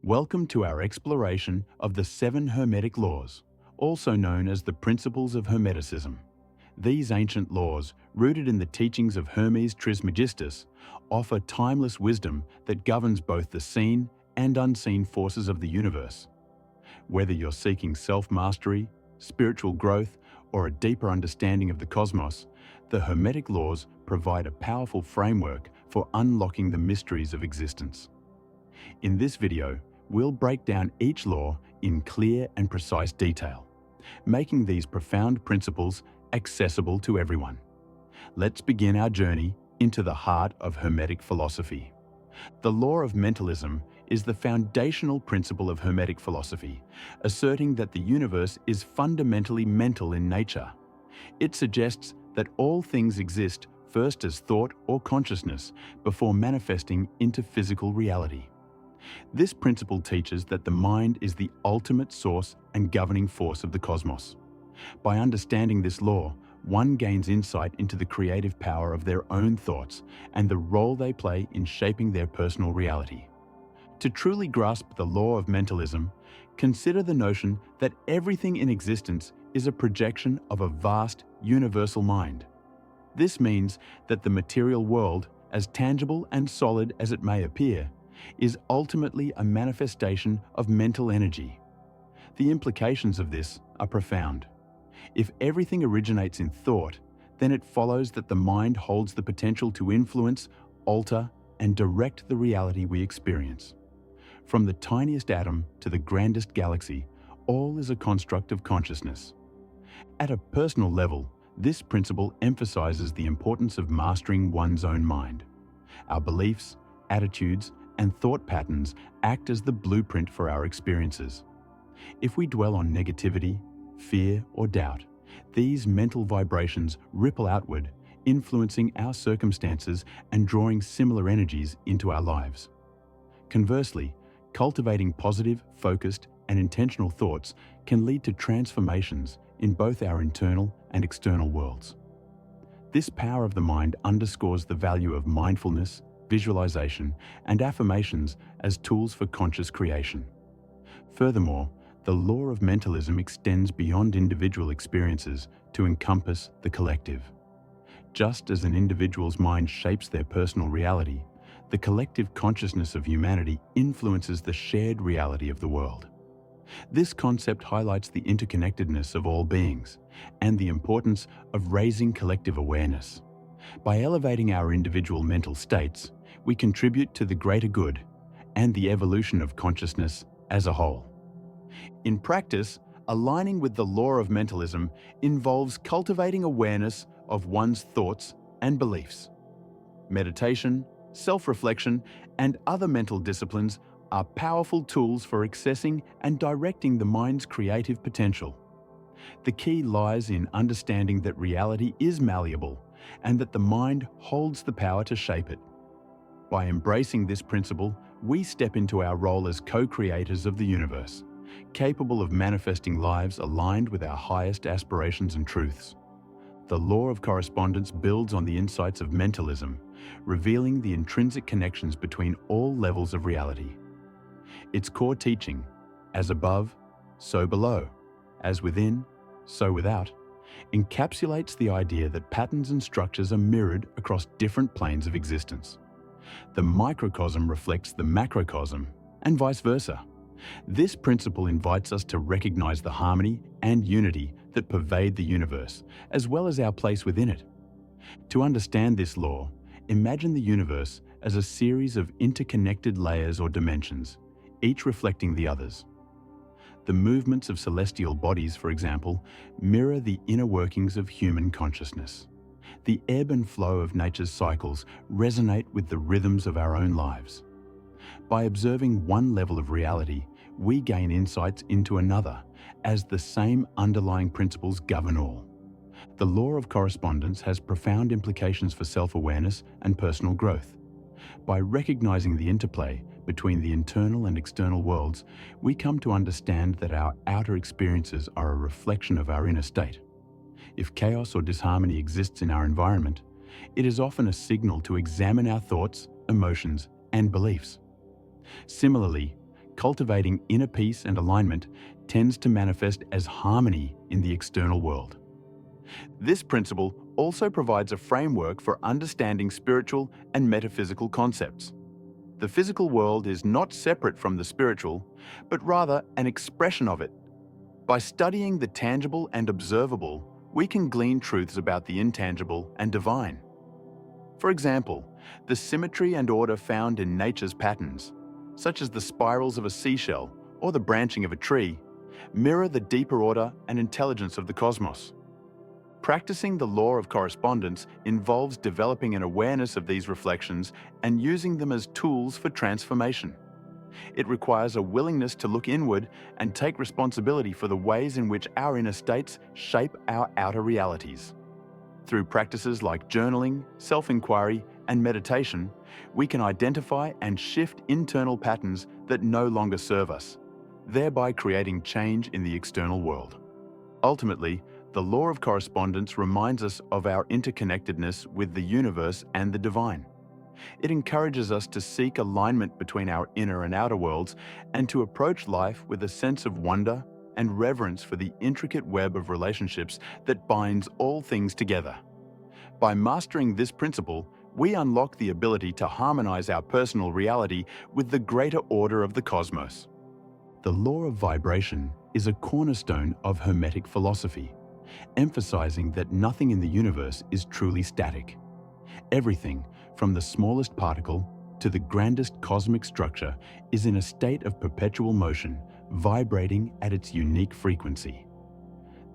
Welcome to our exploration of the 7 Hermetic laws, also known as the principles of Hermeticism. These ancient laws, rooted in the teachings of Hermes Trismegistus, offer timeless wisdom that governs both the seen and unseen forces of the universe. Whether you're seeking self-mastery, spiritual growth, or a deeper understanding of the cosmos, the Hermetic laws provide a powerful framework for unlocking the mysteries of existence. In this video, we'll break down each law in clear and precise detail, making these profound principles accessible to everyone. Let's begin our journey into the heart of Hermetic philosophy. The law of mentalism is the foundational principle of Hermetic philosophy, asserting that the universe is fundamentally mental in nature. It suggests that all things exist first as thought or consciousness before manifesting into physical reality. This principle teaches that the mind is the ultimate source and governing force of the cosmos. By understanding this law, one gains insight into the creative power of their own thoughts and the role they play in shaping their personal reality. To truly grasp the law of mentalism, consider the notion that everything in existence is a projection of a vast, universal mind. This means that the material world, as tangible and solid as it may appear, is ultimately a manifestation of mental energy. The implications of this are profound. If everything originates in thought, then it follows that the mind holds the potential to influence, alter, and direct the reality we experience. From the tiniest atom to the grandest galaxy, all is a construct of consciousness. At a personal level, this principle emphasizes the importance of mastering one's own mind. Our beliefs, attitudes, and thought patterns act as the blueprint for our experiences. If we dwell on negativity, fear, or doubt, these mental vibrations ripple outward, influencing our circumstances and drawing similar energies into our lives. Conversely, cultivating positive, focused, and intentional thoughts can lead to transformations in both our internal and external worlds. This power of the mind underscores the value of mindfulness, visualization, and affirmations as tools for conscious creation. Furthermore, the law of mentalism extends beyond individual experiences to encompass the collective. Just as an individual's mind shapes their personal reality, the collective consciousness of humanity influences the shared reality of the world. This concept highlights the interconnectedness of all beings and the importance of raising collective awareness. By elevating our individual mental states, we contribute to the greater good and the evolution of consciousness as a whole. In practice, aligning with the law of mentalism involves cultivating awareness of one's thoughts and beliefs. Meditation, self-reflection, and other mental disciplines are powerful tools for accessing and directing the mind's creative potential. The key lies in understanding that reality is malleable and that the mind holds the power to shape it. By embracing this principle, we step into our role as co-creators of the universe, capable of manifesting lives aligned with our highest aspirations and truths. The law of correspondence builds on the insights of mentalism, revealing the intrinsic connections between all levels of reality. Its core teaching, as above, so below, as within, so without, encapsulates the idea that patterns and structures are mirrored across different planes of existence. The microcosm reflects the macrocosm, and vice versa. This principle invites us to recognize the harmony and unity that pervade the universe, as well as our place within it. To understand this law, imagine the universe as a series of interconnected layers or dimensions, each reflecting the others. The movements of celestial bodies, for example, mirror the inner workings of human consciousness. The ebb and flow of nature's cycles resonate with the rhythms of our own lives. By observing one level of reality, we gain insights into another, as the same underlying principles govern all. The law of correspondence has profound implications for self-awareness and personal growth. By recognizing the interplay between the internal and external worlds, we come to understand that our outer experiences are a reflection of our inner state. If chaos or disharmony exists in our environment, it is often a signal to examine our thoughts, emotions, and beliefs. Similarly, cultivating inner peace and alignment tends to manifest as harmony in the external world. This principle also provides a framework for understanding spiritual and metaphysical concepts. The physical world is not separate from the spiritual, but rather an expression of it. By studying the tangible and observable, we can glean truths about the intangible and divine. For example, the symmetry and order found in nature's patterns, such as the spirals of a seashell or the branching of a tree, mirror the deeper order and intelligence of the cosmos. Practicing the law of correspondence involves developing an awareness of these reflections and using them as tools for transformation. It requires a willingness to look inward and take responsibility for the ways in which our inner states shape our outer realities. Through practices like journaling, self-inquiry, and meditation, we can identify and shift internal patterns that no longer serve us, thereby creating change in the external world. Ultimately, the law of correspondence reminds us of our interconnectedness with the universe and the divine. It encourages us to seek alignment between our inner and outer worlds and to approach life with a sense of wonder and reverence for the intricate web of relationships that binds all things together. By mastering this principle, we unlock the ability to harmonize our personal reality with the greater order of the cosmos. The law of vibration is a cornerstone of Hermetic philosophy, emphasizing that nothing in the universe is truly static. Everything, from the smallest particle to the grandest cosmic structure, is in a state of perpetual motion, vibrating at its unique frequency.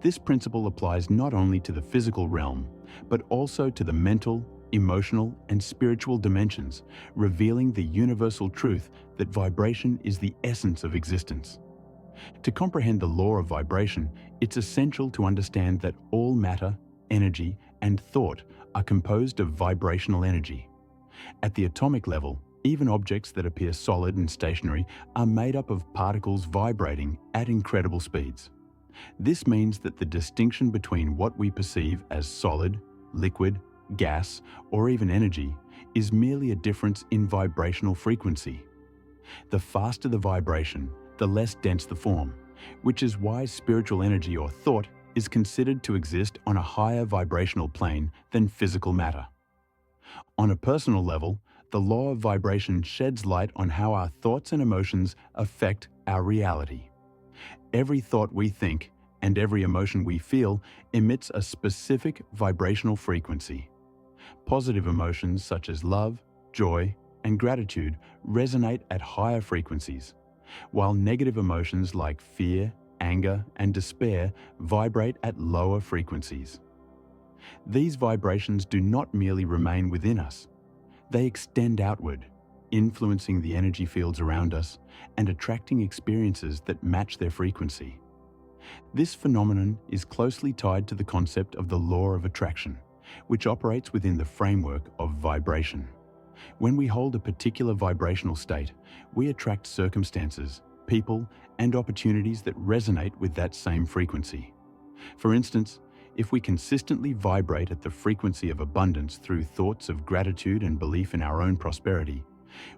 This principle applies not only to the physical realm, but also to the mental, emotional, and spiritual dimensions, revealing the universal truth that vibration is the essence of existence. To comprehend the law of vibration, it's essential to understand that all matter, energy, and thought are composed of vibrational energy. At the atomic level, even objects that appear solid and stationary are made up of particles vibrating at incredible speeds. This means that the distinction between what we perceive as solid, liquid, gas, or even energy is merely a difference in vibrational frequency. The faster the vibration, the less dense the form, which is why spiritual energy or thought is considered to exist on a higher vibrational plane than physical matter. On a personal level, the law of vibration sheds light on how our thoughts and emotions affect our reality. Every thought we think and every emotion we feel emits a specific vibrational frequency. Positive emotions such as love, joy, and gratitude resonate at higher frequencies, while negative emotions like fear, anger, and despair vibrate at lower frequencies. These vibrations do not merely remain within us. They extend outward, influencing the energy fields around us and attracting experiences that match their frequency. This phenomenon is closely tied to the concept of the law of attraction, which operates within the framework of vibration. When we hold a particular vibrational state, we attract circumstances, people, and opportunities that resonate with that same frequency. For instance, if we consistently vibrate at the frequency of abundance through thoughts of gratitude and belief in our own prosperity,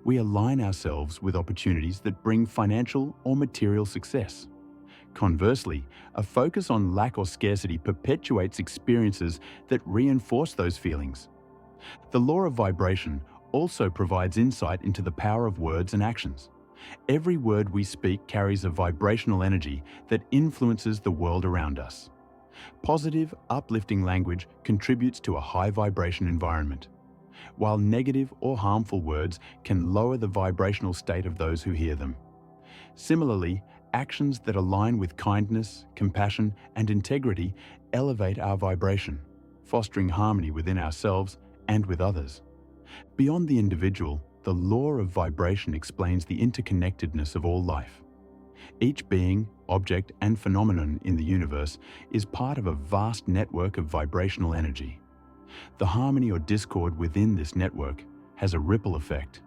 we align ourselves with opportunities that bring financial or material success. Conversely, a focus on lack or scarcity perpetuates experiences that reinforce those feelings. The law of vibration also provides insight into the power of words and actions. Every word we speak carries a vibrational energy that influences the world around us. Positive, uplifting language contributes to a high vibration environment, while negative or harmful words can lower the vibrational state of those who hear them. Similarly, actions that align with kindness, compassion, and integrity elevate our vibration, fostering harmony within ourselves and with others. Beyond the individual, the law of vibration explains the interconnectedness of all life. Each being, object, and phenomenon in the universe is part of a vast network of vibrational energy. The harmony or discord within this network has a ripple effect,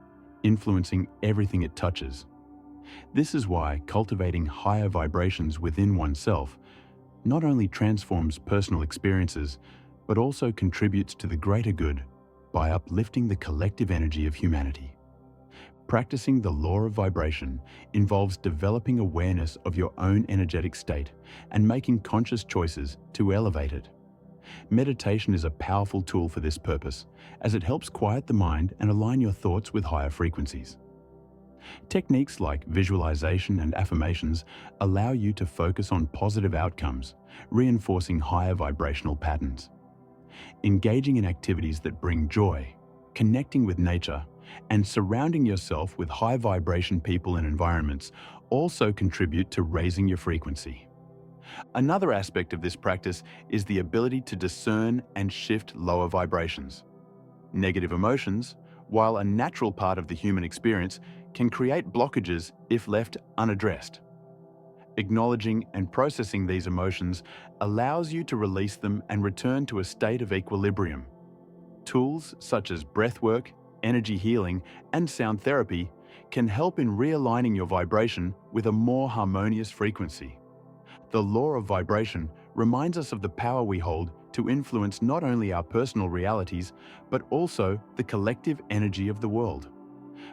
influencing everything it touches. This is why cultivating higher vibrations within oneself not only transforms personal experiences, but also contributes to the greater good by uplifting the collective energy of humanity. Practicing the law of vibration involves developing awareness of your own energetic state and making conscious choices to elevate it. Meditation is a powerful tool for this purpose, as it helps quiet the mind and align your thoughts with higher frequencies. Techniques like visualization and affirmations allow you to focus on positive outcomes, reinforcing higher vibrational patterns. Engaging in activities that bring joy, connecting with nature, and surrounding yourself with high vibration people and environments also contribute to raising your frequency. Another aspect of this practice is the ability to discern and shift lower vibrations. Negative emotions, while a natural part of the human experience, can create blockages if left unaddressed. Acknowledging and processing these emotions allows you to release them and return to a state of equilibrium. Tools such as breathwork, energy healing, and sound therapy can help in realigning your vibration with a more harmonious frequency. The law of vibration reminds us of the power we hold to influence not only our personal realities, but also the collective energy of the world.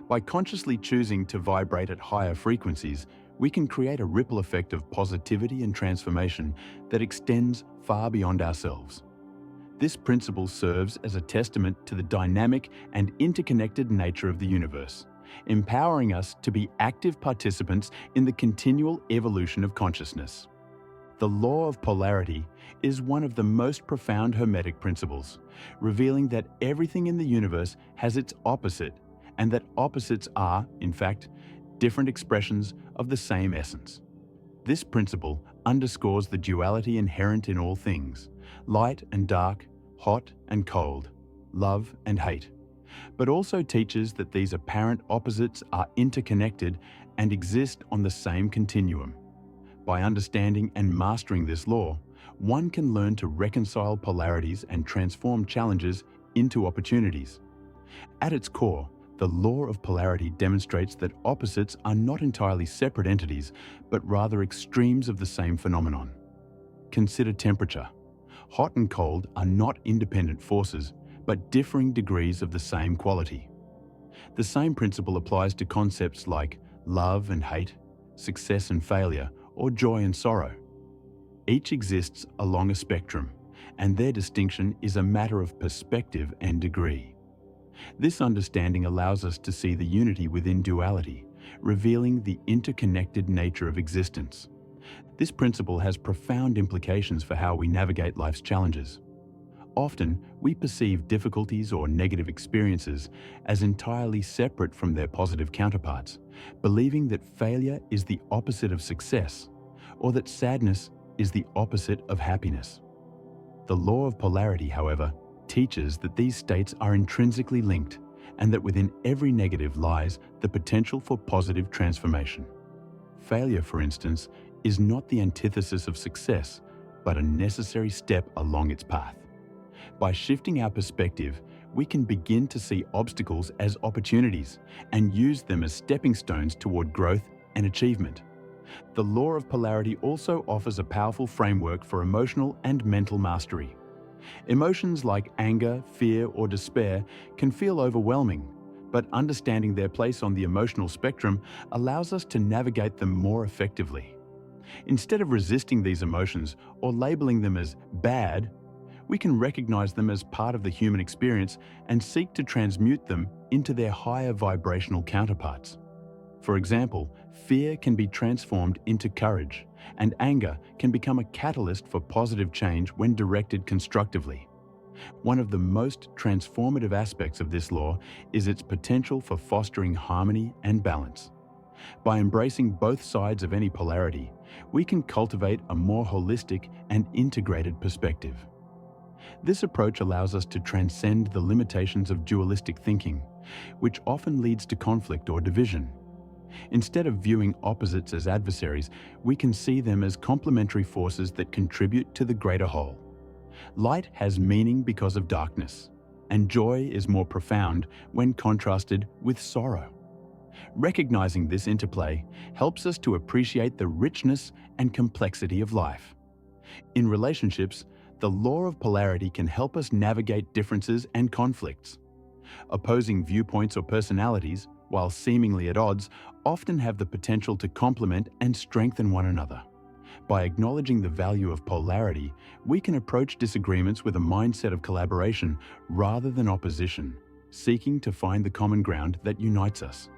By consciously choosing to vibrate at higher frequencies, we can create a ripple effect of positivity and transformation that extends far beyond ourselves. This principle serves as a testament to the dynamic and interconnected nature of the universe, empowering us to be active participants in the continual evolution of consciousness. The law of polarity is one of the most profound Hermetic principles, revealing that everything in the universe has its opposite, and that opposites are, in fact, different expressions of the same essence. This principle underscores the duality inherent in all things, light and dark, hot and cold, love and hate, but also teaches that these apparent opposites are interconnected and exist on the same continuum. By understanding and mastering this law, one can learn to reconcile polarities and transform challenges into opportunities. At its core, the law of polarity demonstrates that opposites are not entirely separate entities, but rather extremes of the same phenomenon. Consider temperature. Hot and cold are not independent forces, but differing degrees of the same quality. The same principle applies to concepts like love and hate, success and failure, or joy and sorrow. Each exists along a spectrum, and their distinction is a matter of perspective and degree. This understanding allows us to see the unity within duality, revealing the interconnected nature of existence. This principle has profound implications for how we navigate life's challenges. Often, we perceive difficulties or negative experiences as entirely separate from their positive counterparts, believing that failure is the opposite of success, or that sadness is the opposite of happiness. The law of polarity, however, teaches that these states are intrinsically linked, and that within every negative lies the potential for positive transformation. Failure, for instance, is not the antithesis of success, but a necessary step along its path. By shifting our perspective, we can begin to see obstacles as opportunities and use them as stepping stones toward growth and achievement. The law of polarity also offers a powerful framework for emotional and mental mastery. Emotions like anger, fear, or despair can feel overwhelming, but understanding their place on the emotional spectrum allows us to navigate them more effectively. Instead of resisting these emotions or labeling them as bad, we can recognize them as part of the human experience and seek to transmute them into their higher vibrational counterparts. For example, fear can be transformed into courage, and anger can become a catalyst for positive change when directed constructively. One of the most transformative aspects of this law is its potential for fostering harmony and balance. By embracing both sides of any polarity, we can cultivate a more holistic and integrated perspective. This approach allows us to transcend the limitations of dualistic thinking, which often leads to conflict or division. Instead of viewing opposites as adversaries, we can see them as complementary forces that contribute to the greater whole. Light has meaning because of darkness, and joy is more profound when contrasted with sorrow. Recognizing this interplay helps us to appreciate the richness and complexity of life. In relationships, the law of polarity can help us navigate differences and conflicts. Opposing viewpoints or personalities, while seemingly at odds, often have the potential to complement and strengthen one another. By acknowledging the value of polarity, we can approach disagreements with a mindset of collaboration rather than opposition, seeking to find the common ground that unites us.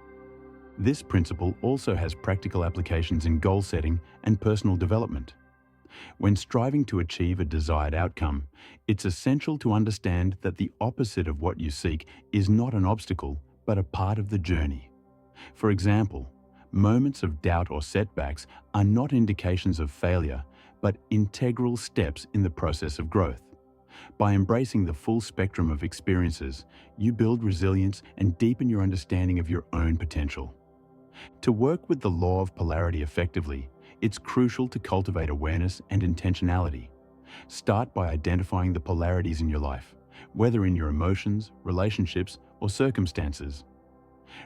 This principle also has practical applications in goal setting and personal development. When striving to achieve a desired outcome, it's essential to understand that the opposite of what you seek is not an obstacle, but a part of the journey. For example, moments of doubt or setbacks are not indications of failure, but integral steps in the process of growth. By embracing the full spectrum of experiences, you build resilience and deepen your understanding of your own potential. To work with the law of polarity effectively, it's crucial to cultivate awareness and intentionality. Start by identifying the polarities in your life, whether in your emotions, relationships, or circumstances.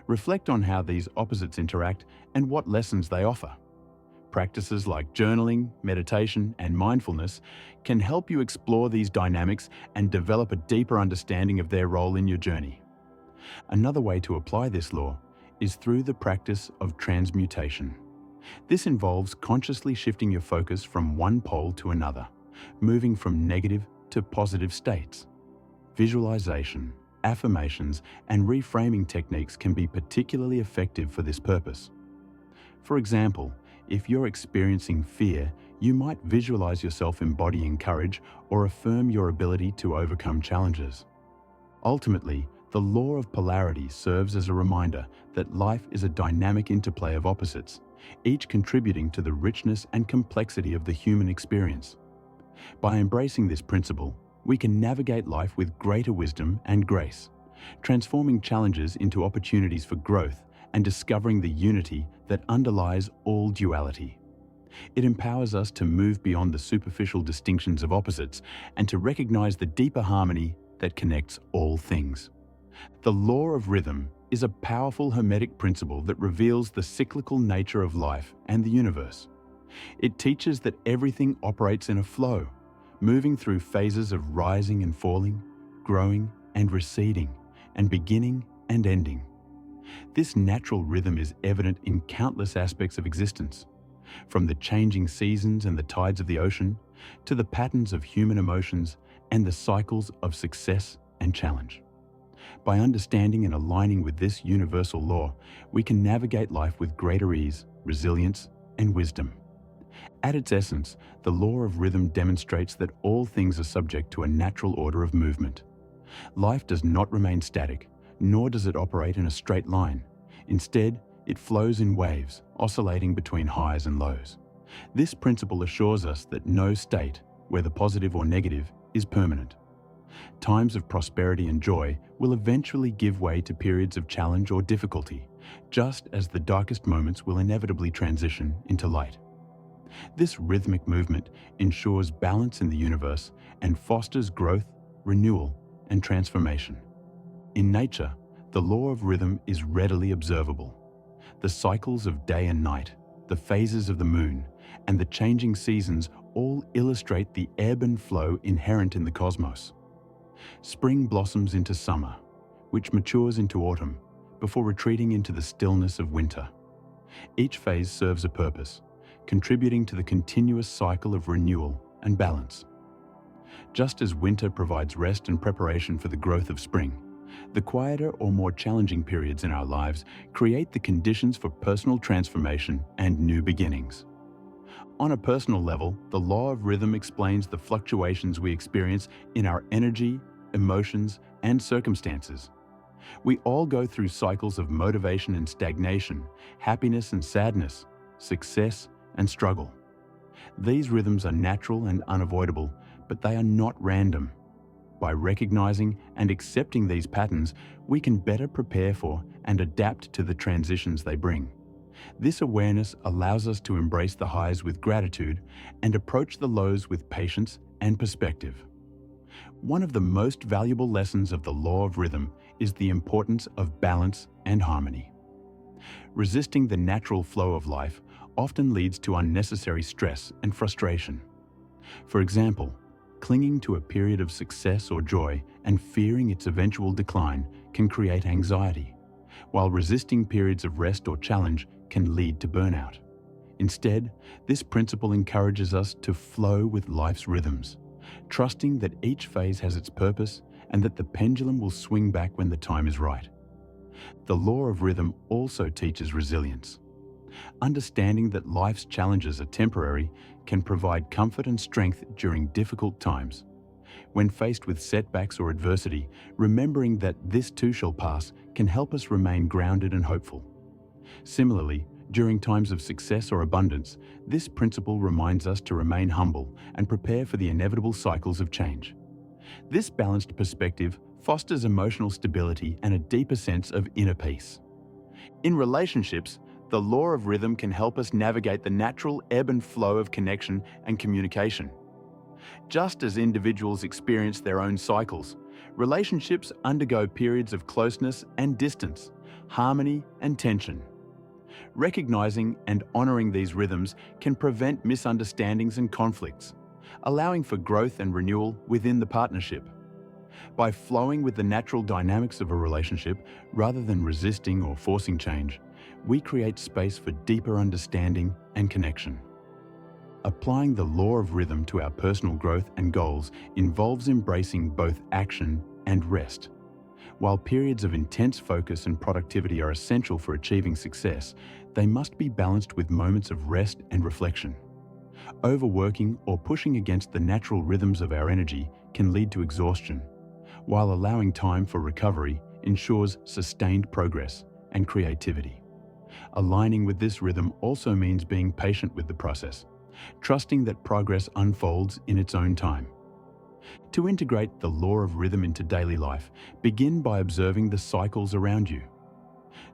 Reflect on how these opposites interact and what lessons they offer. Practices like journaling, meditation, and mindfulness can help you explore these dynamics and develop a deeper understanding of their role in your journey. Another way to apply this law is through the practice of transmutation. This involves consciously shifting your focus from one pole to another, moving from negative to positive states. Visualization, affirmations, and reframing techniques can be particularly effective for this purpose. For example, if you're experiencing fear, you might visualize yourself embodying courage or affirm your ability to overcome challenges. Ultimately, the law of polarity serves as a reminder that life is a dynamic interplay of opposites, each contributing to the richness and complexity of the human experience. By embracing this principle, we can navigate life with greater wisdom and grace, transforming challenges into opportunities for growth and discovering the unity that underlies all duality. It empowers us to move beyond the superficial distinctions of opposites and to recognize the deeper harmony that connects all things. The law of rhythm is a powerful Hermetic principle that reveals the cyclical nature of life and the universe. It teaches that everything operates in a flow, moving through phases of rising and falling, growing and receding, and beginning and ending. This natural rhythm is evident in countless aspects of existence, from the changing seasons and the tides of the ocean, to the patterns of human emotions and the cycles of success and challenge. By understanding and aligning with this universal law, we can navigate life with greater ease, resilience, and wisdom. At its essence, the law of rhythm demonstrates that all things are subject to a natural order of movement. Life does not remain static, nor does it operate in a straight line. Instead, it flows in waves, oscillating between highs and lows. This principle assures us that no state, whether positive or negative, is permanent. Times of prosperity and joy will eventually give way to periods of challenge or difficulty, just as the darkest moments will inevitably transition into light. This rhythmic movement ensures balance in the universe and fosters growth, renewal, and transformation. In nature, the law of rhythm is readily observable. The cycles of day and night, the phases of the moon, and the changing seasons all illustrate the ebb and flow inherent in the cosmos. Spring blossoms into summer, which matures into autumn, before retreating into the stillness of winter. Each phase serves a purpose, contributing to the continuous cycle of renewal and balance. Just as winter provides rest and preparation for the growth of spring, the quieter or more challenging periods in our lives create the conditions for personal transformation and new beginnings. On a personal level, the law of rhythm explains the fluctuations we experience in our energy, emotions, and circumstances. We all go through cycles of motivation and stagnation, happiness and sadness, success and struggle. These rhythms are natural and unavoidable, but they are not random. By recognizing and accepting these patterns, we can better prepare for and adapt to the transitions they bring. This awareness allows us to embrace the highs with gratitude and approach the lows with patience and perspective. One of the most valuable lessons of the law of rhythm is the importance of balance and harmony. Resisting the natural flow of life often leads to unnecessary stress and frustration. For example, clinging to a period of success or joy and fearing its eventual decline can create anxiety, while resisting periods of rest or challenge can lead to burnout. Instead, this principle encourages us to flow with life's rhythms, trusting that each phase has its purpose and that the pendulum will swing back when the time is right. The law of rhythm also teaches resilience. Understanding that life's challenges are temporary can provide comfort and strength during difficult times. When faced with setbacks or adversity, remembering that this too shall pass can help us remain grounded and hopeful. Similarly, during times of success or abundance, this principle reminds us to remain humble and prepare for the inevitable cycles of change. This balanced perspective fosters emotional stability and a deeper sense of inner peace. In relationships, the law of rhythm can help us navigate the natural ebb and flow of connection and communication. Just as individuals experience their own cycles, relationships undergo periods of closeness and distance, harmony and tension. Recognizing and honoring these rhythms can prevent misunderstandings and conflicts, allowing for growth and renewal within the partnership. By flowing with the natural dynamics of a relationship rather than resisting or forcing change, we create space for deeper understanding and connection. Applying the law of rhythm to our personal growth and goals involves embracing both action and rest. While periods of intense focus and productivity are essential for achieving success, they must be balanced with moments of rest and reflection. Overworking or pushing against the natural rhythms of our energy can lead to exhaustion, while allowing time for recovery ensures sustained progress and creativity. Aligning with this rhythm also means being patient with the process, trusting that progress unfolds in its own time. To integrate the law of rhythm into daily life, begin by observing the cycles around you.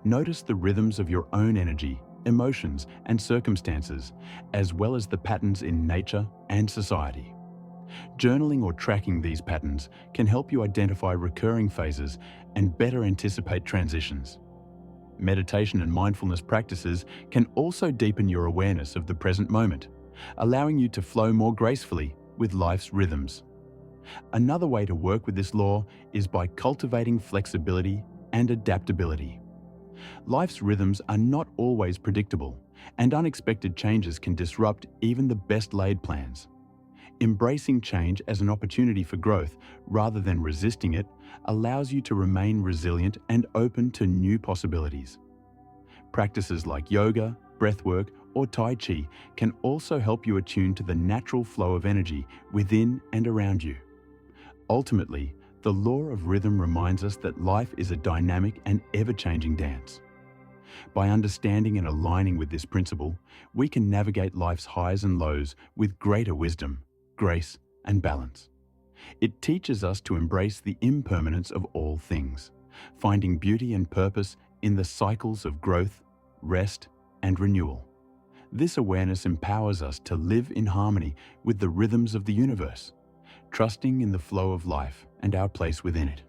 Notice the rhythms of your own energy, emotions, and circumstances, as well as the patterns in nature and society. Journaling or tracking these patterns can help you identify recurring phases and better anticipate transitions. Meditation and mindfulness practices can also deepen your awareness of the present moment, allowing you to flow more gracefully with life's rhythms. Another way to work with this law is by cultivating flexibility and adaptability. Life's rhythms are not always predictable, and unexpected changes can disrupt even the best-laid plans. Embracing change as an opportunity for growth rather than resisting it allows you to remain resilient and open to new possibilities. Practices like yoga, breathwork, or Tai Chi can also help you attune to the natural flow of energy within and around you. Ultimately, the law of rhythm reminds us that life is a dynamic and ever-changing dance. By understanding and aligning with this principle, we can navigate life's highs and lows with greater wisdom, grace, and balance. It teaches us to embrace the impermanence of all things, finding beauty and purpose in the cycles of growth, rest, and renewal. This awareness empowers us to live in harmony with the rhythms of the universe, trusting in the flow of life and our place within it.